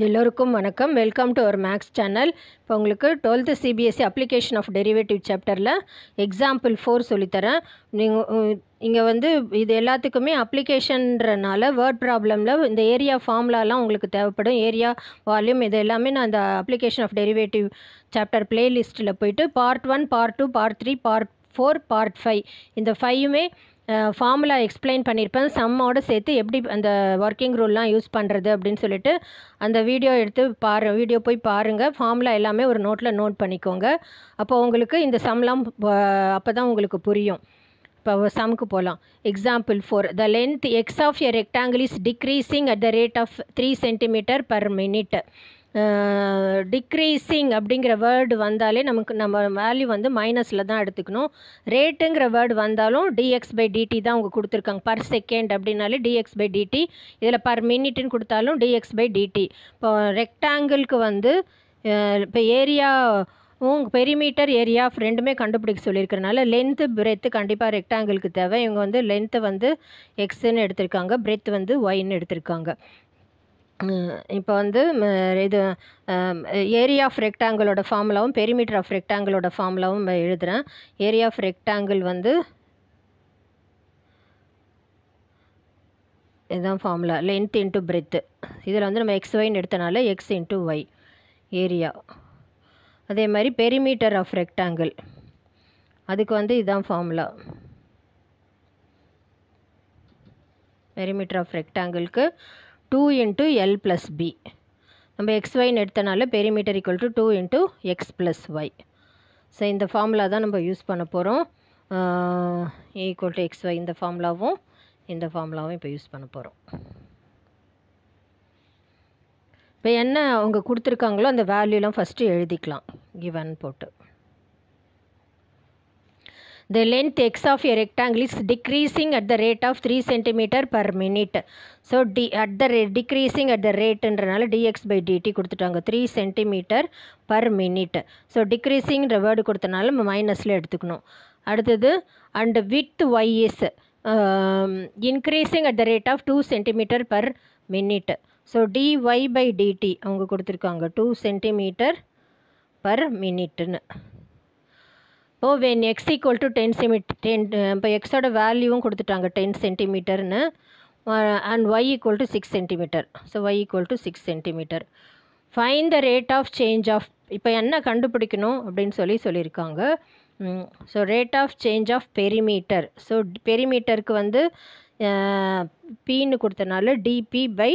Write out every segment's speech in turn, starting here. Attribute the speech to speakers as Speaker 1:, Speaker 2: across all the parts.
Speaker 1: எல்லோருக்கும் வணக்கம். Welcome to our maths channel. இப்போ உங்களுக்கு 12th CBSE application of derivative சாப்டரில் எக்ஸாம்பிள் 4 சொல்லித்தரேன். நீங்கள் இங்கே வந்து இது எல்லாத்துக்குமே அப்ளிகேஷன்றனால வேர்ட் ப்ராப்ளமில் இந்த ஏரியா ஃபார்முலாலாம் உங்களுக்கு தேவைப்படும். ஏரியா, வால்யூம், இது எல்லாமே நான் அந்த அப்ளிகேஷன் ஆஃப் டெரிவேட்டிவ் சாப்டர் பிளேலிஸ்ட்டில் போயிட்டு part 1, part 2, part 3, part 4, part 5 இந்த 5மே ஃபார்முலா எக்ஸ்பிளைன் பண்ணியிருப்பேன். சம்மோடு சேர்த்து எப்படி அந்த ஒர்க்கிங் ரூல்லாம் யூஸ் பண்ணுறது அப்படின்னு சொல்லிட்டு அந்த வீடியோ எடுத்து வீடியோ போய் பாருங்கள். ஃபார்முலா எல்லாமே ஒரு நோட்டில் நோட் பண்ணிக்கோங்க. அப்போ உங்களுக்கு இந்த சம்லாம் அப்போ தான் உங்களுக்கு புரியும். இப்போ சம்க்கு போகலாம். Example 4. The length x of a rectangle is decreasing at the rate of 3 centimetre per minute. Decreasing அப்படிங்கிற வேர்டு வந்தாலே நம்ம வேல்யூ வந்து மைனஸில் தான் எடுத்துக்கணும். ரேட்டுங்கிற வேர்டு வந்தாலும் டிஎக்ஸ் பை டிடி தான் அவங்க கொடுத்துருக்காங்க. பர் செகண்ட் அப்படின்னாலே டிஎக்ஸ் பை டிடி, இதில் பர் மினிட்னு கொடுத்தாலும் டிஎக்ஸ் பை டிடி. இப்போ ரெக்டாங்கிளுக்கு வந்து இப்போ ஏரியாவும் பெரிமீட்டர் ஏரியா ரெண்டுமே கண்டுபிடிக்க சொல்லியிருக்கிறனால லென்த்து பிரெத்து கண்டிப்பாக ரெக்டாங்கிளுக்கு தேவை. இவங்க வந்து லென்த்து வந்து எக்ஸ்ன்னு எடுத்திருக்காங்க, பிரெத்து வந்து ஒய்ன்னு எடுத்திருக்காங்க. இப்போ வந்து இது ஏரியா ஆஃப் ரெக்டாங்கிளோட ஃபார்முலாவும் பெரிமீட்டர் ஆஃப் ரெக்டாங்கிளோட ஃபார்முலாவும் எழுதுகிறேன். ஏரியா ஆஃப் ரெக்டாங்கிள் வந்து இதுதான் ஃபார்முலா, லென்த் இன்ட்டு பிரெத்து. இதில் வந்து நம்ம எக்ஸ் ஒய்ன்னு எடுத்தனால எக்ஸ் இன்ட்டு ஒய் ஏரியா. அதே மாதிரி பெரிமீட்டர் ஆஃப் ரெக்டாங்கிள், அதுக்கு வந்து இதுதான் ஃபார்முலா. பெரிமீட்டர் ஆஃப் ரெக்டாங்கிளுக்கு 2 இன்ட்டு எல் ப்ளஸ் பி. நம்ம எக்ஸ் ஒய்ன்னு எடுத்தனால perimeter equal to 2 into X plus Y. So இந்த ஃபார்முலா தான் நம்ம யூஸ் பண்ண போகிறோம். ஈக்குவல் டு எக்ஸ் ஒய் இந்த ஃபார்முலாவும் இப்போ யூஸ் பண்ண போகிறோம். இப்போ என்ன அவங்க கொடுத்துருக்காங்களோ அந்த வேல்யூலாம் ஃபஸ்ட்டு எழுதிக்கலாம், கிவன் போட்டு. The length x of a rectangle is decreasing at the rate of 3 cm per minute. So decreasing at the rate என்றனால dx by dt கொடுத்துட்டாங்க 3 cm per minute. So decreasing word கொடுத்தனால நம்ம மைனஸில் எடுத்துக்கணும். அடுத்தது and width y is increasing at the rate of 2 cm per minute. So dy by dt அவங்க கொடுத்துருக்காங்க 2 cm per minuteன்னு. இப்போ when x equal to 10 இப்போ எக்ஸோட வேல்யூவும் கொடுத்துட்டாங்க 10 சென்டிமீட்டர்னு and y equal to 6 centimetre. So y equal to 6 centimetre. Find the rate of change of, இப்போ என்ன கண்டுபிடிக்கணும் அப்படின்னு சொல்லியிருக்காங்க. So rate of change of perimeter. So பெரிமீட்டருக்கு வந்து பின்னு கொடுத்தனால டிபி பை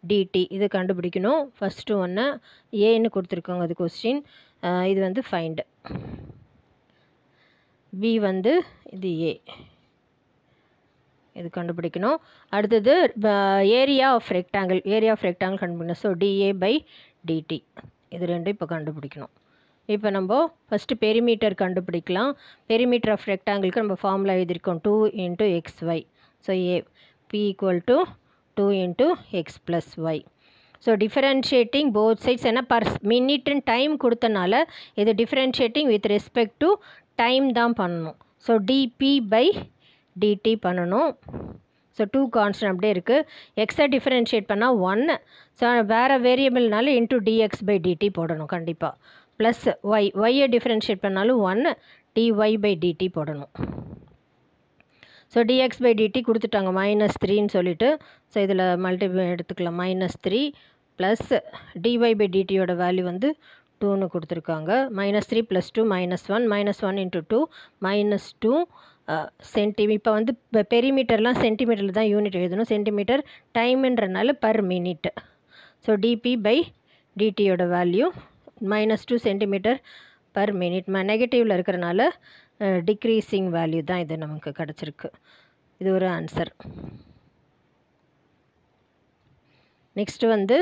Speaker 1: டிடி இது கண்டுபிடிக்கணும். ஃபஸ்ட்டு ஒன்று ஏன்னு கொடுத்துருக்காங்க, அது கொஸ்டின். இது வந்து ஃபைண்டு. பி வந்து இது ஏ, இது கண்டுபிடிக்கணும். அடுத்தது ஏரியா ஆஃப் ரெக்டாங்கிள் கண்டுபிடிக்கணும். ஸோ டிஏ பை டிடி இது ரெண்டும் இப்போ கண்டுபிடிக்கணும். இப்போ நம்ம ஃபஸ்ட்டு பெரிமீட்டர் கண்டுபிடிக்கலாம். பெரிமீட்டர் ஆஃப் ரெக்டாங்கிளுக்கு நம்ம ஃபார்முலா எழுதியிருக்கோம் 2 into x y. So A P equal to 2 into X plus Y. So differentiating both sides, ஏன்னா பர் மினிட்னு டைம் கொடுத்தனால இது differentiating with respect to time தான் பண்ணணும். ஸோ டிபி பை டிடி பண்ணணும். ஸோ 2 கான்ஸ்டன்ட் அப்படியே இருக்குது. எக்ஸை டிஃபரன்ஷியேட் பண்ணால் 1. ஸோ வேறு வேரியபிள்னால இன்ட்டு டிஎக்ஸ் பை டிடி போடணும் கண்டிப்பாக. ப்ளஸ் ஒய்யை டிஃபரன்ஷியேட் பண்ணாலும் 1 டிஒய் பை டிடி போடணும். ஸோ டிஎக்ஸ் பை டிடி கொடுத்துட்டாங்க -3ன்னு சொல்லிட்டு. ஸோ இதில் மல்டிபிள் எடுத்துக்கலாம் -3 ப்ளஸ் டிஒய் பை டிடியோட வேல்யூ வந்து 2ன்னு கொடுத்துருக்காங்க. -3 + 2 -1 -1 × 2 -2 சென்டிமீ. இப்போ வந்து பெரிமீட்டர்லாம் சென்டிமீட்டரில் தான் யூனிட் எழுதணும். சென்டிமீட்டர் டைம்ன்றனால per minute. So dP by டிடியோட வேல்யூ -2 சென்டிமீட்டர் பர் மினிட். நெகட்டிவில் இருக்கிறனால டிக்ரீசிங் வேல்யூ தான் இது நமக்கு கிடச்சிருக்கு. இது ஒரு ஆன்சர். நெக்ஸ்ட்டு வந்து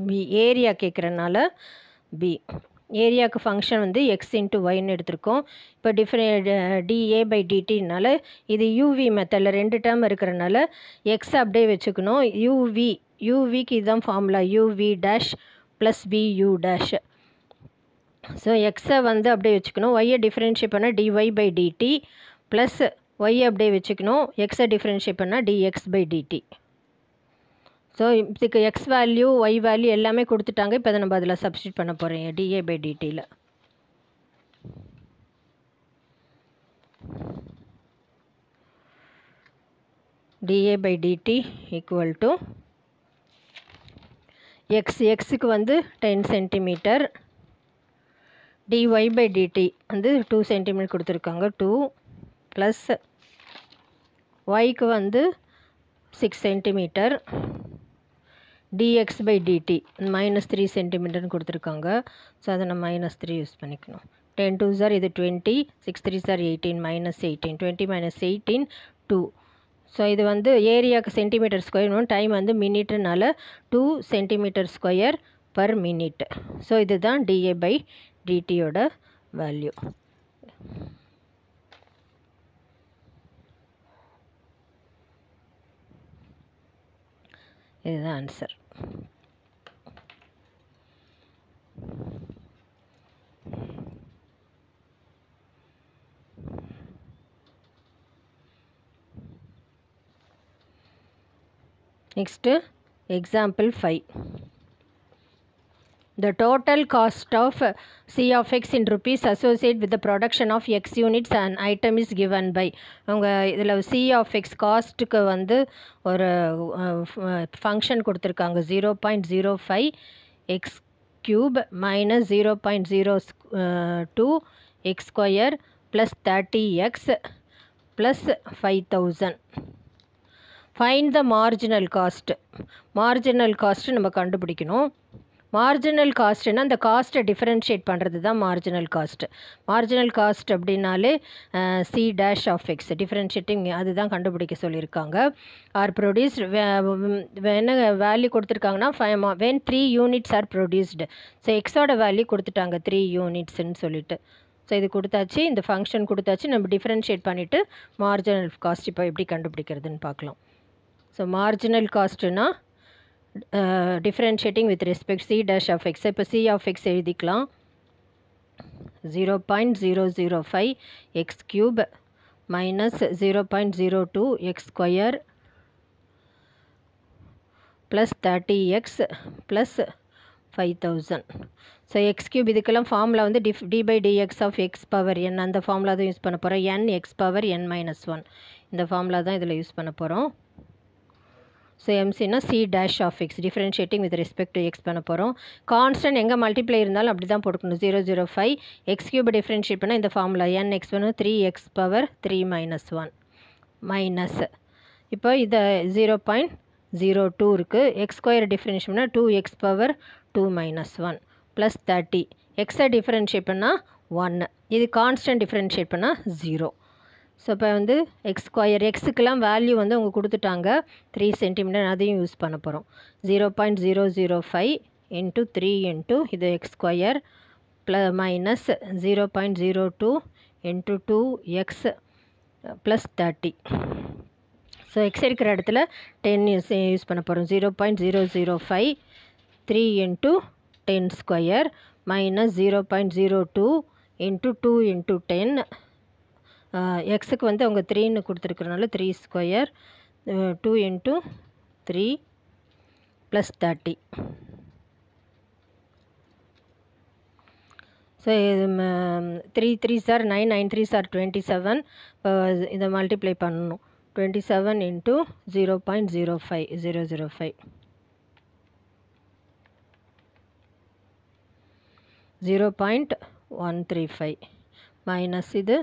Speaker 1: பி ஏரியா கேட்குறனால பி ஏரியாவுக்கு ஃபங்க்ஷன் வந்து எக்ஸ் இன்ட்டு ஒய்ன்னு எடுத்திருக்கோம். இப்போ டிஏ பை டிடினால இது யூவி மெத்தடில் 2 டேர்ம் இருக்கிறனால எக்ஸ் அப்படியே வச்சுக்கணும். யூவிக்கு இதுதான் formula, uv dash plus v u dash. So எக்ஸை வந்து அப்படியே வச்சுக்கணும். ஒய்யை டிஃப்ரென்ஷியேட் பண்ணால் டிஒய் பை டிடி ப்ளஸ் ஒய்யை அப்படியே வச்சுக்கணும். எக்ஸை டிஃப்ரென்ஷியேட் பண்ணால் டிஎக்ஸ் பை டிடி. ஸோ இதுக்கு எக்ஸ் வேல்யூ ஒய் வேல்யூ எல்லாமே கொடுத்துட்டாங்க. இப்போ அதை நம்ம அதில் சப்ஸ்டியூட் பண்ண போகிறோம் டிஏ பை டிடியில். dA by dt equal to எக்ஸுக்கு வந்து 10 சென்டிமீட்டர், dy by dt வந்து 2 சென்டிமீட்டர் கொடுத்துருக்காங்க 2 ப்ளஸ் yக்கு வந்து 6 சென்டிமீட்டர், dx by dt -3 சென்டிமீட்டர்னு கொடுத்துருக்காங்க. ஸோ அதை நம்ம -3 யூஸ் பண்ணிக்கணும். 10 2 சார் இது 20, 6 3 சார் 18, -18 20 -18 2. ஸோ இது வந்து ஏரியாவுக்கு சென்டிமீட்டர் ஸ்கொயர், டைம் வந்து மினிட்னால 2 centimetre square per minute. So இதுதான் டிஏ பை டிடியோட வேல்யூ. இதுதான் answer. Next, example 5. The total cost of C of x in rupees associated with the production of x units and item is given by. அவங்க இதில் C of x காஸ்ட்டுக்கு வந்து ஒரு function கொடுத்துருக்காங்க 0.05 x cube minus 0.02 x square plus 30x plus 5000. Find the marginal cost. Marginal cost நம்ம கண்டுபிடிக்கணும். Marginal காஸ்ட்னா அந்த காஸ்ட்டை டிஃப்ரென்ஷியேட் பண்ணுறது தான் மார்ஜினல் காஸ்ட். மார்ஜினல் காஸ்ட் அப்படின்னாலே C dash of x differentiating அதுதான் கண்டுபிடிக்க சொல்லியிருக்காங்க. ஆர் ப்ரொடியூஸ்டு என்ன வேல்யூ கொடுத்துருக்காங்கன்னா when 3 units are produced. So எக்ஸோட வேல்யூ கொடுத்துட்டாங்க 3 யூனிட்ஸ்ன்னு சொல்லிட்டு. ஸோ இது கொடுத்தாச்சு, இந்த ஃபங்க்ஷன் கொடுத்தாச்சு. நம்ம டிஃப்ரென்ஷியேட் பண்ணிவிட்டு மார்ஜினல் காஸ்ட் இப்போ எப்படி கண்டுபிடிக்கிறதுன்னு பார்க்கலாம். ஸோ மார்ஜினல் காஸ்ட்டுனா differentiating with respect c dash of x. இப்போ சி ஆஃப் எக்ஸ் எழுதிக்கலாம் 0.005 x cube minus 0.02 x square plus 30x plus 5000. So x cube இதுக்கெல்லாம் ஃபார்முலா வந்து d by dx of x power n, அந்த formula தான் use பண்ண போகிறோம். N X power n-1 இந்த formula தான் இதில் யூஸ் பண்ண போகிறோம். ஸோ எம்சின்னா c dash of x differentiating with respect to x பண்ண போகிறோம். கான்ஸ்டன்ட் எங்கே மல்டிப்ளை இருந்தாலும் அப்படி தான் போட்டுக்கணும். 005 எக்ஸ் கியூப் டிஃப்ரென்ஷியேட் பண்ணால் இந்த ஃபார்முலா n எக்ஸ் பண்ண 3x பவர் 3-1 மைனஸ். இப்போ இதை 0.02 இருக்குது. எக்ஸ் ஸ்கொயர் டிஃப்ரென்ஷியேட் பண்ணால் 2x பவர் 2-1 ப்ளஸ் 30. எக்ஸை டிஃப்ரென்ஷியேட் பண்ணால் 1, இது கான்ஸ்டன்ட் டிஃப்ரென்ஷியேட் பண்ணால் 0. ஸோ இப்போ வந்து எக்ஸ் ஸ்கொயர் எக்ஸுக்கெல்லாம் வேல்யூ வந்து அவங்க கொடுத்துட்டாங்க 3 சென்டிமீட்டர், அதையும் யூஸ் பண்ண போகிறோம். 0.005 இன்ட்டு 3 இன்ட்டு இது X square minus 0.02 into 2x plus 30. So X இருக்கிற இடத்துல 10 யூஸ் பண்ண போகிறோம். 0.005 3 into 10 square minus 0.02 into 2 into 10. எக்ஸுக்கு வந்து அவங்க 3ன்னு கொடுத்துருக்கறனால 3 square 2 into 3 plus 30. So 3 3 sir 9, 9 3 sir 27. இதை மல்டிப்ளை பண்ணணும். 27 இன்ட்டு 0.05005 0.135 மைனஸ் இது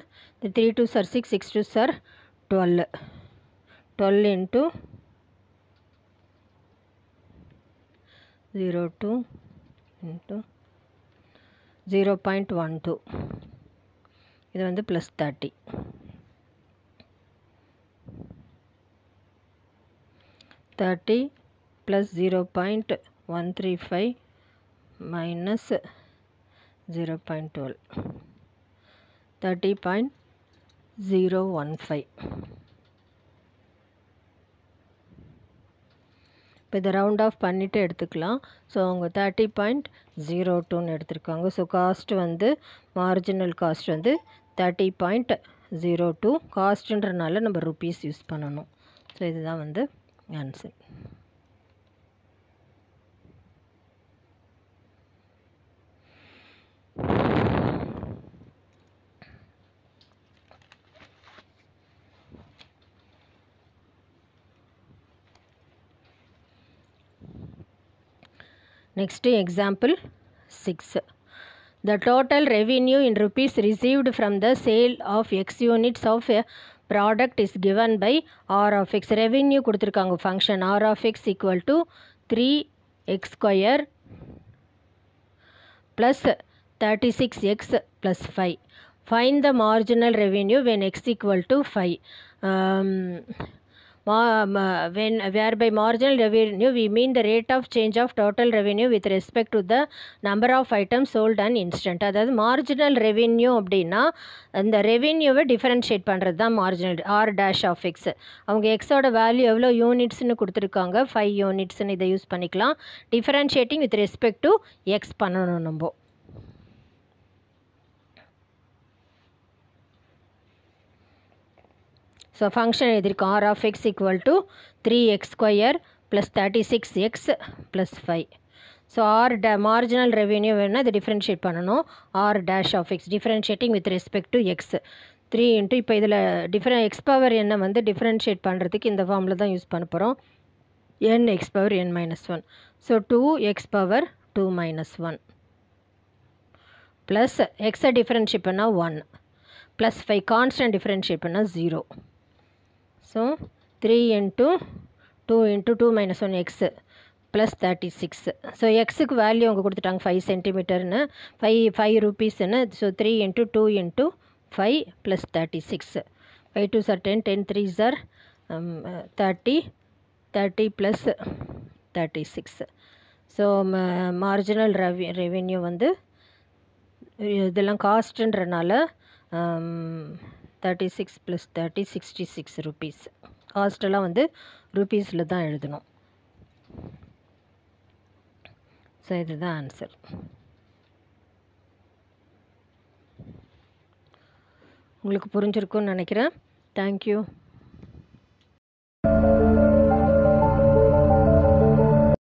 Speaker 1: 3 2 சார் 6, 6 2 சார் 12. 12 இன்ட்டு 02 இன்ட்டு 0.12 இது வந்து ப்ளஸ் 30. 30 plus 0.135 minus 0.12 30.015. இப்போ இதை ரவுண்ட் ஆஃப் பண்ணிவிட்டு எடுத்துக்கலாம். ஸோ அவங்க 30.02ன்னு எடுத்திருக்காங்க. ஸோ காஸ்ட் வந்து மார்ஜினல் காஸ்ட் வந்து 30.02. காஸ்ட்டுன்றனால நம்ம ருப்பீஸ் யூஸ் பண்ணணும். ஸோ இதுதான் வந்து answer. Next example 6. The total revenue in rupees received from the sale of X units of a product is given by R of X. Revenue கொடுத்துருக்காங்க function R of X equal to 3x square plus 36x plus 5. Find the marginal revenue when x equal to 5. Whereby marginal revenue we mean the rate of change of total revenue with respect to the number of items sold an instant. அதாவது marginal revenue அப்படின்னா அந்த ரெவென்யூவை differentiate பண்ணுறது தான் marginal R dash of x. அவங்க எக்ஸோட value எவ்வளோ யூனிட்ஸ்னு கொடுத்துருக்காங்க 5 யூனிட்ஸ்னு இதை யூஸ் பண்ணிக்கலாம். Differentiating with respect to x பண்ணணும் நம்ம. ஸோ ஃபங்க்ஷன் எழுதியிருக்கோம் R of x equal to 3x square plus 36x plus 5. So marginal revenue வேணுன்னா இதை டிஃப்ரென்ஷியேட் பண்ணணும். R dash of x differentiating with respect to x 3 into இப்போ இதில் X power என்னை வந்து டிஃப்ரென்ஷியேட் பண்ணுறதுக்கு இந்த ஃபார்மில் தான் யூஸ் பண்ண போகிறோம். n x power n minus 1. So 2x power 2 minus 1 plus எக்ஸை டிஃப்ரென்ஷியேட் பண்ணால் 1 ப்ளஸ் 5 கான்ஸ்டன்ட் டிஃப்ரென்ஷியேட் பண்ணால் 0. So 3 into 2 into 2 minus 1 x plus 36. So xக்கு வேல்யூ அவங்க கொடுத்துட்டாங்க 5 சென்டிமீட்டர்னு 5 ரூபீஸ்னு. So 3 into 2 into 5 plus 36. 5 2s are 10, 10 3s are 30, 30 plus 36. So marginal revenue வந்து இதெல்லாம் காஸ்ட்டுன்றனால 36 + 30 66 rupees. காஸ்ட்டெல்லாம் வந்து ரூபீஸில் தான் எழுதணும். ஸோ இதுதான் ஆன்சர். உங்களுக்கு புரிஞ்சிருக்கும்னு நினைக்கிறேன். தேங்க்யூ.